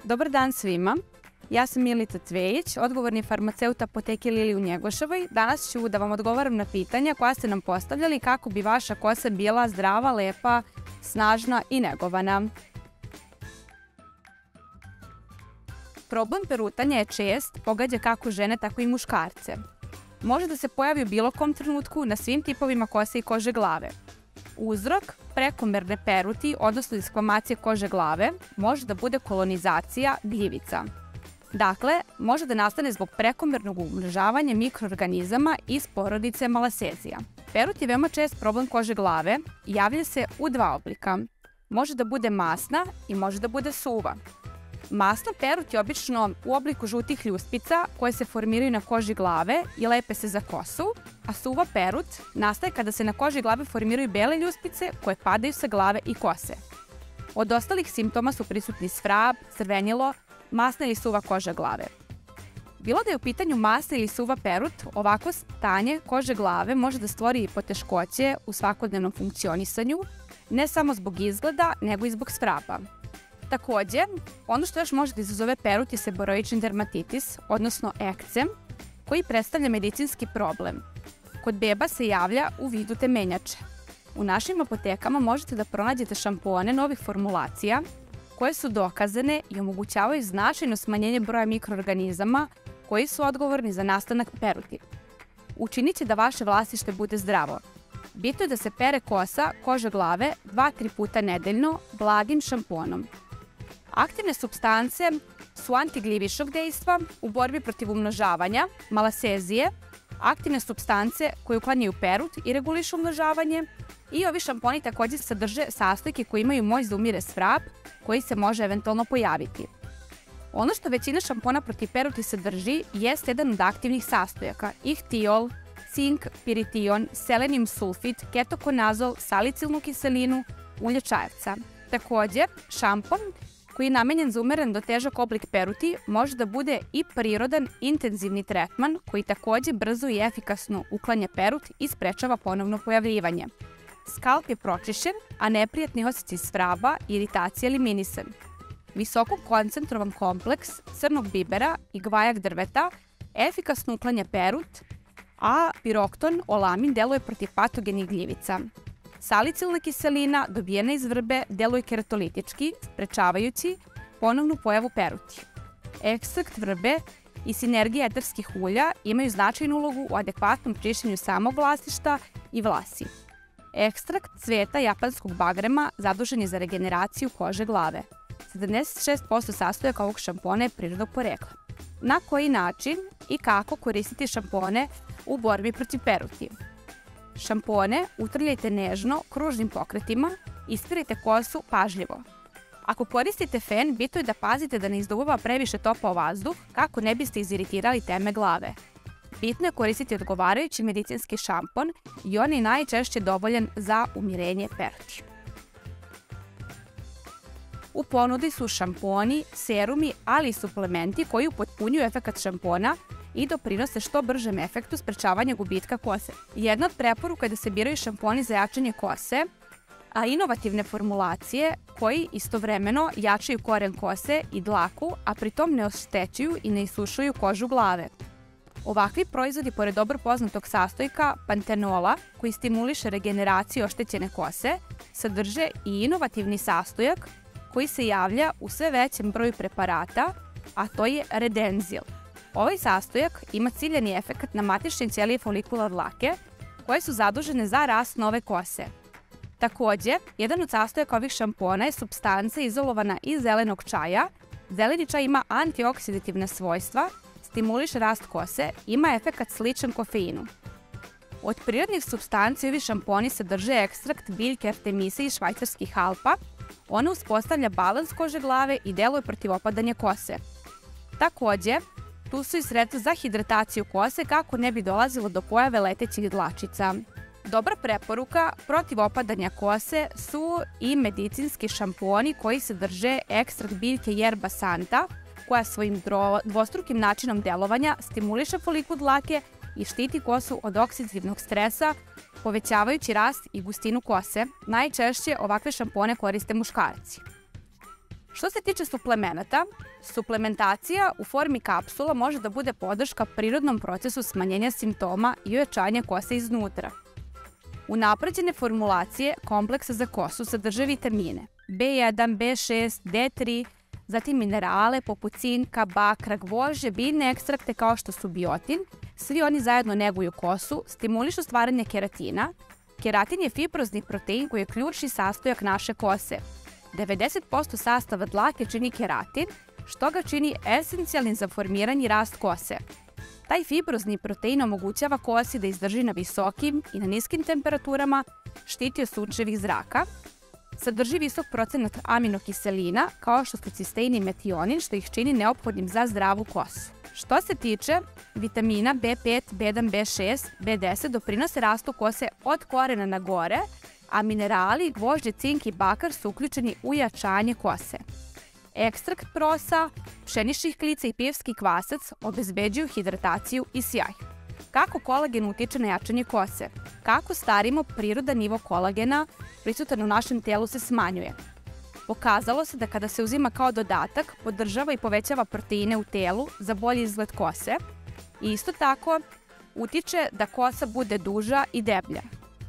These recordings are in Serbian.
Dobar dan svima. Ja sam Milica Cvejić, odgovorni farmaceut apoteke Lili u Njegoševoj. Danas ću da vam odgovaram na pitanja koja ste nam postavljali kako bi vaša kosa bila zdrava, lepa, snažna i negovana. Problem perutanja je čest, pogađa kako žene, tako i muškarce. Može da se pojavi u bilo kom trenutku na svim tipovima kose i kože glave. Uzrok prekomerne peruti, odnosno diskvamacije kože glave, može da bude kolonizacija gljivica. Dakle, može da nastane zbog prekomernog umnožavanja mikroorganizama iz porodice Malassezija. Perut je veoma čest problem kože glave i javlja se u dva oblika. Može da bude masna i može da bude suva. Masna perut je obično u obliku žutih ljuspica koje se formiraju na koži glave i lepe se za kosu, a suva perut nastaje kada se na koži glave formiraju bele ljuspice koje padaju sa glave i kose. Od ostalih simptoma su prisutni svrab, crvenilo, masna ili suva koža glave. Bilo da je u pitanju masna ili suva perut, ovako stanje kože glave može da stvori i poteškoće u svakodnevnom funkcionisanju, ne samo zbog izgleda, nego i zbog svraba. Takođe, ono što još može da izazove perut je seboroični dermatitis, odnosno ekcem, koji predstavlja medicinski problem. Kod beba se javlja u vidu temenjače. U našim apotekama možete da pronađete šampone novih formulacija koje su dokazane i omogućavaju značajno smanjenje broja mikroorganizama koji su odgovorni za nastanak peruti. Učinit će da vaše vlasište bude zdravo. Bitno je da se pere koža glave 2-3 puta nedeljno blagim šamponom. Aktivne supstance su antigljivišnog dejstva u borbi protiv umnožavanja, Malassezije, aktivne supstance koje uklanjaju perut i regulišu umnožavanje i ovi šamponi također sadrže sastojke koji imaju moć da umire svrab koji se može eventualno pojaviti. Ono što većina šampona protiv peruti sadrži jeste jedan od aktivnih sastojaka: ihtiol, cink, pirition, selenijum sulfit, ketokonazol, salicilnu kiselinu, ulje čajevca. Također, šampon koji je namenjen za umeren do težak oblik peruti može da bude i prirodan intenzivni tretman koji također brzo i efikasno uklanja perut i sprečava ponovno pojavljivanje. Skalp je pročišćen, a neprijatni osjećaj svraba i iritacija eliminisan. Visoko koncentrovan kompleks crnog bibera i gvajak drveta efikasno uklanja perut, a pirokton, olamin, deluje protiv patogenih gljivica. Salicilna kiselina dobijena iz vrbe deluje keratolitički, sprečavajući ponovnu pojavu peruti. Ekstrakt vrbe i sinergija eterskih ulja imaju značajnu ulogu u adekvatnom čišćenju samog vlasišta i vlasi. Ekstrakt cveta japanskog bagrema zadužen je za regeneraciju kože glave. 76% sastojaka ovog šampona je prirodnog porekla. Na koji način i kako koristiti šampone u borbi protiv peruti? Šampone utrljajte nežno, kružnim pokretima, ispirajte kosu pažljivo. Ako koristite fen, bitno je da pazite da ne izduvava previše topao vazduh kako ne biste iziritirali teme glave. Bitno je koristiti odgovarajući medicinski šampon i on je najčešće dovoljan za umirenje peruti. U ponudi su šamponi, serumi, ali i suplementi koji upotpunjuju efekat šampona i doprinose što bržem efektu sprečavanja gubitka kose. Jedna od preporuka je da se biraju šamponi za jačanje kose, a inovativne formulacije koji istovremeno jačaju koren kose i dlaku, a pritom ne oštećuju i ne isušuju kožu glave. Ovakvi proizvodi, pored dobro poznatog sastojka pantenola, koji stimuliše regeneraciju oštećene kose, sadrže i inovativni sastojak koji se javlja u sve većem broju preparata, a to je redenzil. Ovaj sastojak ima ciljani efekat na matične ćelije folikula dlake, koje su zadužene za rast nove kose. Također, jedan od sastojaka ovih šampona je supstanca izolovana iz zelenog čaja. Zeleni čaj ima antioksidativna svojstva, stimuliše rast kose, ima efekat sličan kofeinu. Od prirodnih supstanci ovi šamponi sadrže ekstrakt biljke artemise iz švajcarskih Alpa. Ona uspostavlja balans kože glave i deluje protiv opadanja kose. Također, tu su i sredstva za hidrataciju kose kako ne bi dolazilo do pojave letećih dlačica. Dobra preporuka protiv opadanja kose su i medicinski šamponi koji sadrže ekstrakt biljke Yerba Santa, koja svojim dvostrukim načinom delovanja stimuliše folikul dlake i štiti kosu od oksidativnog stresa, povećavajući rast i gustinu kose. Najčešće ovakve šampone koriste muškarci. Što se tiče suplemenata, suplementacija u formi kapsula može da bude podrška prirodnom procesu smanjenja simptoma i ojačanja kose iznutra. Unapređene formulacije kompleksa za kosu sadrže vitamine B1, B6, D3, zatim minerale poput cinka, bakra, gvožđe, biljne ekstrakte kao što su biotin. Svi oni zajedno neguju kosu, stimulišu stvaranje keratina. Keratin je fibrozni protein koji je ključni sastojak naše kose. 90% sastava dlake čini keratin, što ga čini esencijalnim za formiranje i rast kose. Taj fibrozni protein omogućava kosi da izdrži na visokim i na niskim temperaturama, štiti od sunčevih zraka, sadrži visok procenat aminokiselina kao što su cistein i metionin, što ih čini neophodnim za zdravu kosu. Što se tiče vitamina B5, B1, B6, B10 doprinose rastu kose od korena na gore, a minerali, gvožđe, cink i bakar su uključeni u jačanje kose. Ekstrakt prosa, pšeničnih klica i pivski kvasac obezbeđuju hidrataciju i sjaj. Kako kolagen utiče na jačanje kose? Kako starimo, prirodan nivo kolagena prisutan u našem telu se smanjuje. Pokazalo se da kada se uzima kao dodatak, podržava i povećava proteine u telu za bolji izgled kose i isto tako utiče da kosa bude duža i deblja.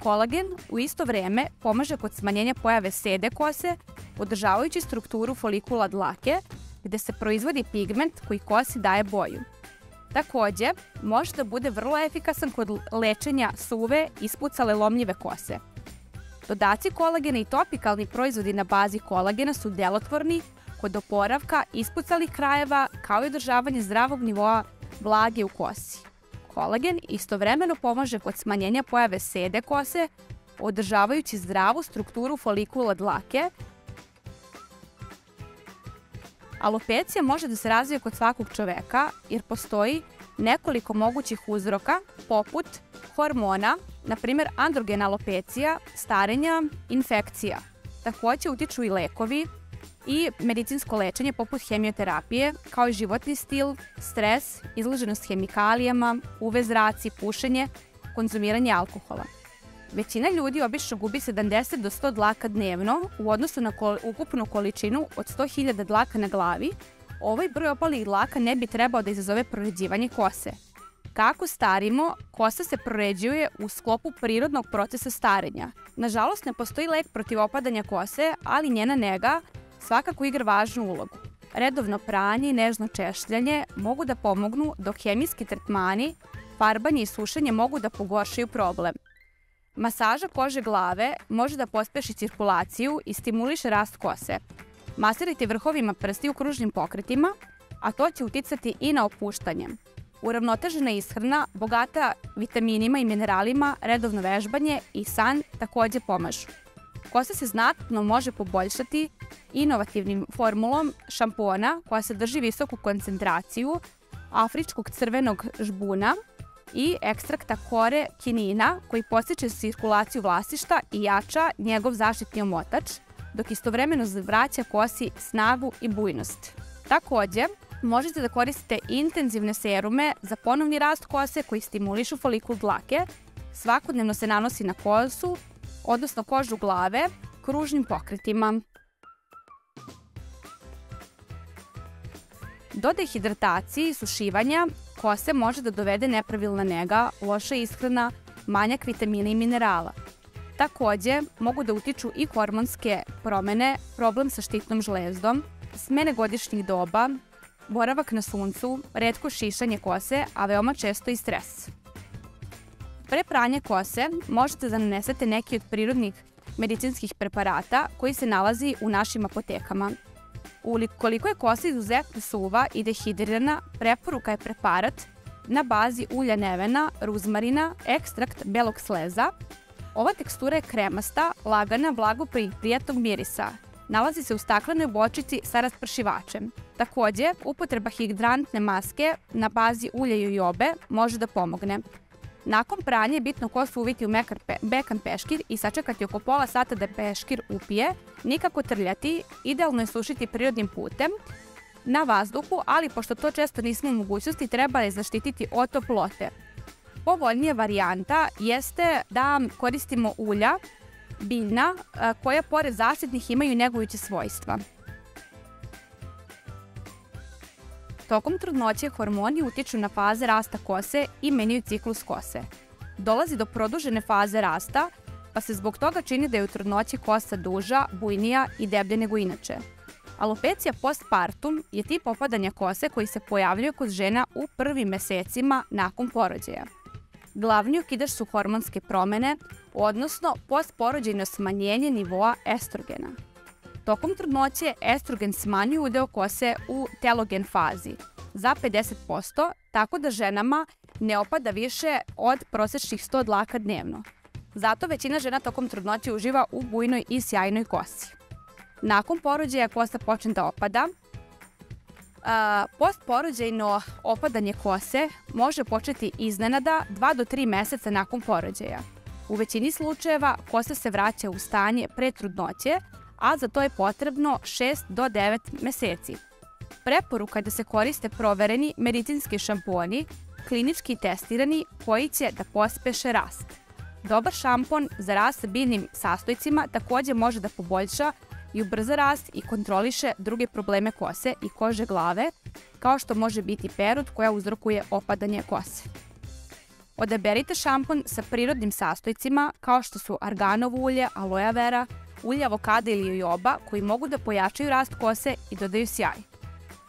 Kolagen u isto vreme pomaže kod smanjenja pojave sede kose, održavajući strukturu folikula dlake, gde se proizvodi pigment koji kosi daje boju. Takođe, može da bude vrlo efikasan kod lečenja suve, ispucale lomljive kose. Dodaci kolagena i topikalni proizvodi na bazi kolagena su delotvorni kod oporavka ispucalih krajeva kao i održavanje zdravog nivoa vlage u kosi. Kolagen istovremeno pomaže kod smanjenja pojave sede kose, održavajući zdravu strukturu folikula dlake. Alopecija može da se razvije kod svakog čoveka jer postoji nekoliko mogućih uzroka poput hormona, na primjer androgena alopecija, starenja, infekcija. Takođe utiču i lekovi i medicinsko lečenje poput hemioterapije, kao i životni stil, stres, izloženost hemikalijama, UV zraci, pušenje, konzumiranje alkohola. Većina ljudi obično gubi 70 do 100 dlaka dnevno u odnosu na ukupnu količinu od 100.000 dlaka na glavi. Ovaj broj opalih dlaka ne bi trebao da izazove proređivanje kose. Kako starimo, kosa se proređuje u sklopu prirodnog procesa starenja. Nažalost, ne postoji lek protiv opadanja kose, ali njena nega svakako igra važnu ulogu. Redovno pranje i nežno češljanje mogu da pomognu, dok hemijski tretmani, farbanje i sušenje mogu da pogoršaju problem. Masaža kože glave može da pospeši cirkulaciju i stimuliše rast kose. Masirajte vrhovima prsti u kružnim pokretima, a to će uticati i na opuštanje. Uravnotežena ishrana, bogata vitaminima i mineralima, redovno vežbanje i san takođe pomažu. Kosa se znatno može poboljšati inovativnim formulom šampona koja sadrži visoku koncentraciju afričkog crvenog žbuna i ekstrakta kore kinina koji podstiče cirkulaciju vlasišta i jača njegov zaštitni omotač, dok istovremeno vraća kosi snagu i bujnost. Takođe, možete da koristite intenzivne serume za ponovni rast kose koji stimulišu folikul dlake. Svakodnevno se nanosi na kosu, odnosno kožu glave, kružnim pokretima. Do dehidratacije i sušivanja kose može da dovede nepravilna nega, loša ishrana, manjak vitamina i minerala. Takođe, mogu da utiču i hormonske promene, problem sa štitnom žlezdom, smene godišnjih doba, boravak na suncu, retko šišanje kose, a veoma često i stres. Pre pranja kose možete da nanesete neki od prirodnih medicinskih preparata koji se nalazi u našim apotekama. Ukoliko je kosa izuzetno suva i dehidrirana, preporuka je preparat na bazi ulja nevena, ruzmarina, ekstrakt belog sleza. Ova tekstura je kremasta, lagana, blago prijatnog mirisa. Nalazi se u staklenoj bočici sa raspršivačem. Takođe, upotreba hidrantne maske na bazi ulja jojobe može da pomogne. Nakon pranja je bitno kosu uviti u mekan peškir i sačekati oko pola sata da peškir upije, nikako trljati, idealno je sušiti prirodnim putem na vazduhu, ali pošto to često nismo u mogućnosti, treba je zaštititi od toplote. Povoljnija varijanta jeste da koristimo ulja biljna koja pored zaštitnih imaju negujuće svojstva. Tokom trudnoće hormoni utiču na faze rasta kose i menjaju ciklus kose. Dolazi do produžene faze rasta, pa se zbog toga čini da je u trudnoći kosa duža, bujnija i deblja nego inače. Alopecija postpartum je tip opadanja kose koji se pojavljuje kod žena u prvim mesecima nakon porođaja. Glavni okidač su hormonske promene, odnosno postporođajno smanjenje nivoa estrogena. Tokom trudnoće estrogen smanjuje udeo kose u telogen fazi za 50%, tako da ženama ne opada više od prosečnih 100 dlaka dnevno. Zato većina žena tokom trudnoće uživa u bujnoj i sjajnoj kosi. Nakon porođaja kosa počne da opada. Postporođajno opadanje kose može početi iznenada 2 do 3 meseca nakon porođaja. U većini slučajeva kosa se vraća u stanje pre trudnoće, a za to je potrebno 6 do 9 meseci. Preporuka je da se koriste provereni medicinski šamponi, klinički testirani, koji će da pospeše rast. Dobar šampon za rast sa biljnim sastojcima također može da poboljša i ubrza rast i kontroliše druge probleme kose i kože glave, kao što može biti perut koja uzrokuje opadanje kose. Odaberite šampon sa prirodnim sastojcima kao što su arganovo ulje, aloe vera, ulje avokada ili jojoba, koji mogu da pojačaju rast kose i dodaju sjaj.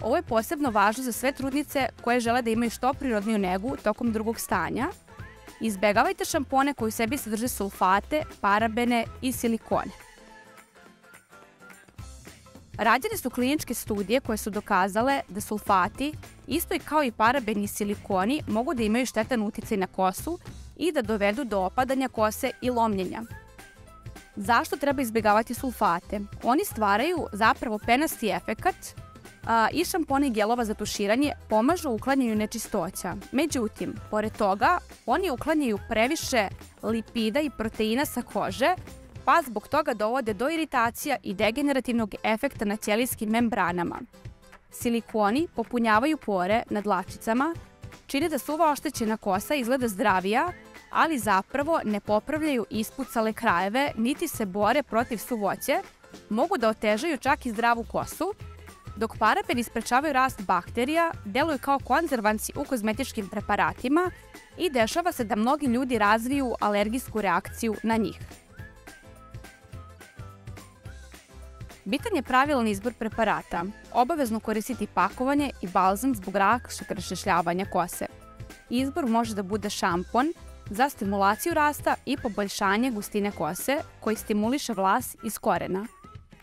Ovo je posebno važno za sve trudnice koje žele da imaju što prirodniju negu tokom drugog stanja. Izbegavajte šampone koji u sebi sadrže sulfate, parabene i silikone. Rađene su kliničke studije koje su dokazale da sulfati, isto kao i parabeni i silikoni, mogu da imaju štetan uticaj na kosu i da dovedu do opadanja kose i lomljenja. Zašto treba izbjegavati sulfate? Oni stvaraju zapravo penasti efekat i šamponi i gelova za tuširanje pomažu u uklanjanju nečistoća. Međutim, pored toga, oni uklanjaju previše lipida i proteina sa kože, pa zbog toga dovode do iritacija i degenerativnog efekta na ćelijskim membranama. Silikoni popunjavaju pore na dlačicama, čine da suva oštećena kosa izgleda zdravija, ali zapravo ne popravljaju ispucale krajeve, niti se bore protiv suvoće, mogu da otežaju čak i zdravu kosu, dok parabeni sprečavaju rast bakterija, deluju kao konzervansi u kozmetičkim preparatima i dešava se da mnogi ljudi razviju alergijsku reakciju na njih. Bitan je pravilan izbor preparata, obavezno koristiti pakovanje i balzam zbog lakšeg raščešljavanja kose. Izbor može da bude šampon za stimulaciju rasta i poboljšanje gustine kose koji stimuliše vlas iz korena.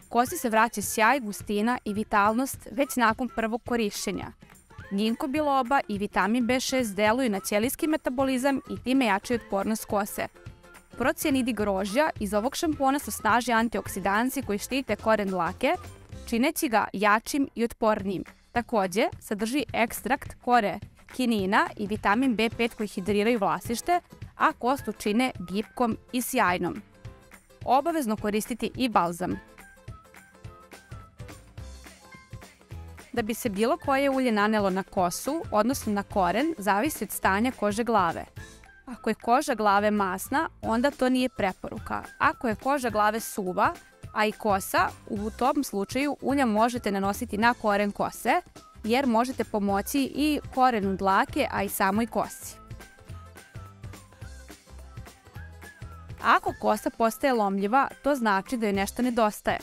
Kosi se vraća sjaj, gustina i vitalnost već nakon prvog korišćenja. Ginkgo biloba i vitamin B6 deluju na ćelijski metabolizam i time jačaju otpornost kose. Procijanidi grožđa iz ovog šampona su snažni antioksidansi koji štite koren dlake, čineći ga jačim i otpornijim. Također, sadrži ekstrakt kore kinina i vitamin B5 koji hidriraju vlasište, a kostu čine gipkom i sjajnom. Obavezno koristiti i balzam. Da bi se bilo koje ulje nanelo na kosu, odnosno na koren, zavisi od stanja kože glave. Ako je koža glave masna, onda to nije preporuka. Ako je koža glave suva, a i kosa, u tom slučaju ulja možete nanositi na koren kose, jer možete pomoći i korenu dlake, a i samoj kosi. Ako kosa postaje lomljiva, to znači da joj nešto nedostaje.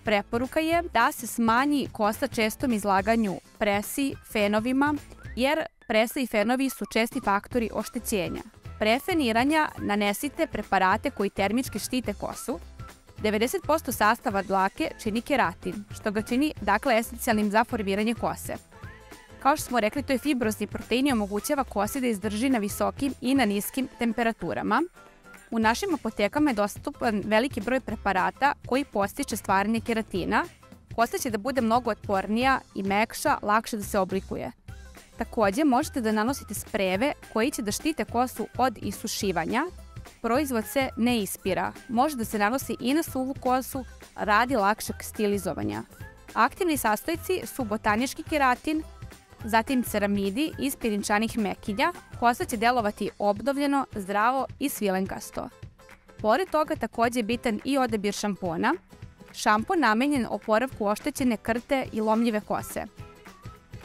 Preporuka je da se smanji kosa čestom izlaganju presi, fenovima, jer presa i fenovi su česti faktori oštećenja. Pre feniranja nanesite preparate koji termički štite kosu. 90% sastava dlake čini keratin, što ga čini esencijalnim za formiranje kose. Kao što smo rekli, to je fibrozni protein i omogućava kosi da izdrži na visokim i na niskim temperaturama. U našim apotekama je dostupan veliki broj preparata koji postiče stvaranje keratina. Kosa će da bude mnogo otpornija i mekša, lakše da se oblikuje. Također možete da nanosite sprejeve koji će da štite kosu od isušivanja. Proizvod se ne ispira. Može da se nanosi i na suvu kosu radi lakšeg stilizovanja. Aktivni sastojci su botanički keratin, zatim ceramidi iz pirinčanih mekinja. Kosa će delovati obnovljeno, zdravo i svilenkasto. Pored toga također je bitan i odabir šampona. Šampon namenjen oporavku oštećene krte i lomljive kose.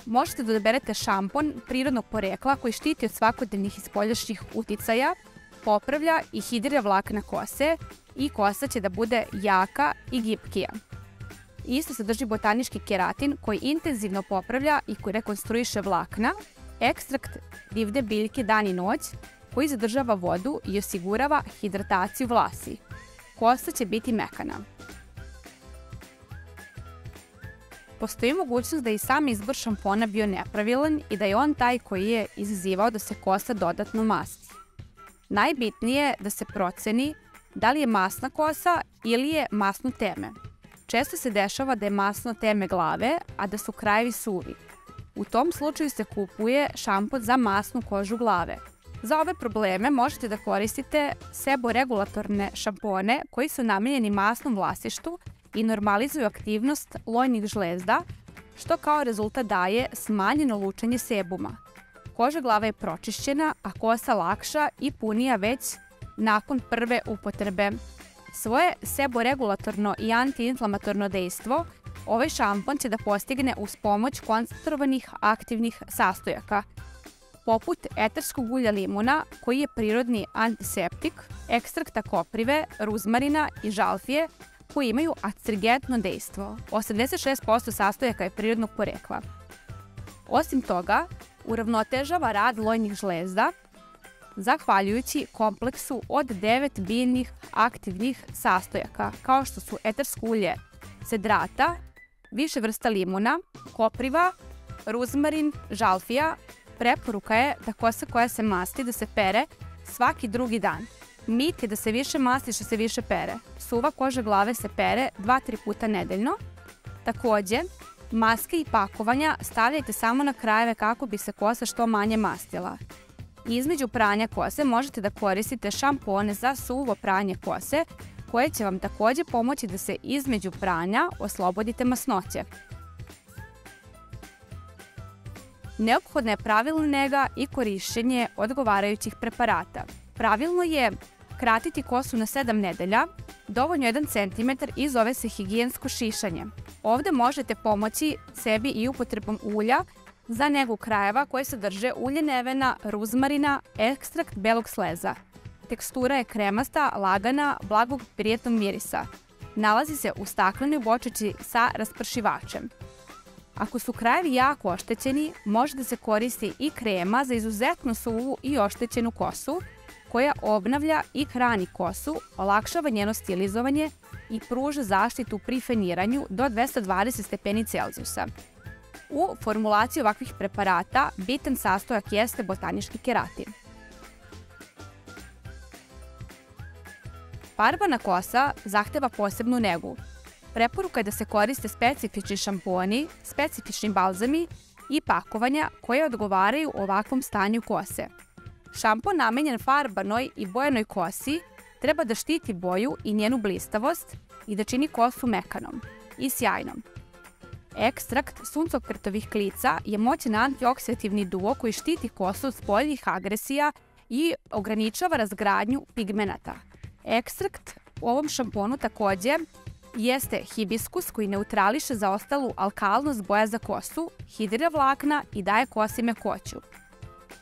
Možete da odaberete šampon prirodnog porekla koji štiti od svakodnevnih i spoljašnjih uticaja, popravlja i hidrira vlakna kose i kosa će da bude jaka i gipkija. Isto sadrži botanički keratin koji intenzivno popravlja i koji rekonstruiše vlakna, ekstrakt divlje biljke dan i noć koji zadržava vodu i osigurava hidrataciju vlasi. Kosa će biti mekana. Postoji mogućnost da je i sam izbor šampona bio nepravilan i da je on taj koji je izazivao da se kosa dodatno masti. Najbitnije je da se proceni da li je masna kosa ili je masno teme. Često se dešava da je masno teme glave, a da su krajevi suvi. U tom slučaju se kupuje šampon za masnu kožu glave. Za ove probleme možete da koristite seboregulatorne šampone koji su namenjeni masnom vlasištu i normalizuju aktivnost lojnih žlezda, što kao rezultat daje smanjeno lučenje sebuma. Koža glave je pročišćena, a kosa lakša i punija već nakon prve upotrebe. Svoje seboregulatorno i antiinflamatorno dejstvo ovaj šampon će da postigne uz pomoć koncentrovanih aktivnih sastojaka, poput eterskog ulja limuna koji je prirodni antiseptik, ekstrakta koprive, ruzmarina i žalfije koji imaju astringentno dejstvo. 86% sastojaka je prirodnog porekla. Osim toga, uravnotežava rad lojnih žlezda zahvaljujući kompleksu od 9 biljnih aktivnih sastojaka, kao što su etersko ulje cedrata, više vrsta limuna, kopriva, ruzmarin, žalfija. Preporuka je da kosa koja se masti da se pere svaki drugi dan. Mit je da se više masti što se više pere. Suva koža glave se pere 2-3 puta nedeljno. Takođe, maske i pakovanja stavljajte samo na krajeve kako bi se kosa što manje mastila. Između pranja kose možete da koristite šampone za suvo pranje kose, koje će vam takođe pomoći da se između pranja oslobodite masnoće. Neophodna je pravilna nega i korišćenje odgovarajućih preparata. Pravilno je kratiti kosu na 7 nedelja, dovoljno 1 cm i zove se higijensko šišanje. Ovde možete pomoći sebi i upotrebom ulja za negu krajeva koje sadrže ulje nevena, ruzmarina, ekstrakt belog sleza. Tekstura je kremasta, lagana, blagog prijetnog mirisa. Nalazi se u staklenoj bočici sa raspršivačem. Ako su krajevi jako oštećeni, može da se koristi i krema za izuzetno suvu i oštećenu kosu, koja obnavlja i hrani kosu, olakšava njeno stilizovanje i pruža zaštitu pri feniranju do 220 stepeni Celzijusa. U formulaciji ovakvih preparata bitan sastojak jeste botanički keratin. Farbana kosa zahteva posebnu negu. Preporuka je da se koriste specifični šamponi, specifični balzami i pakovanja koje odgovaraju ovakvom stanju kose. Šampon namenjen farbanoj i bojanoj kosi treba da štiti boju i njenu blistavost i da čini kosu mekanom i sjajnom. Ekstrakt suncokretovih klica je moćan antioksidativni duo koji štiti kosu od spoljnih agresija i ograničava razgradnju pigmenata. Ekstrakt u ovom šamponu takođe jeste hibiskus koji neutrališe zaostalu alkalnost boja za kosu, hidrira vlakna i daje kosi mekoću.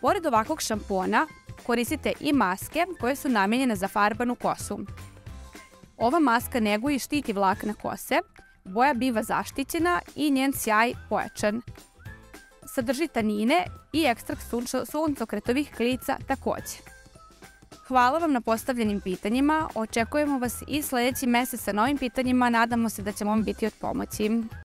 Pored ovakvog šampona koristite i maske koje su namenjene za farbanu kosu. Ova maska neguje i štiti vlakna kose, boja biva zaštićena i njen sjaj pojačan. Sadrži tanine i ekstrakt suncokretovih klica takođe. Hvala vam na postavljenim pitanjima, očekujemo vas i sledeći mesec sa novim pitanjima, nadamo se da ćemo vam biti od pomoći.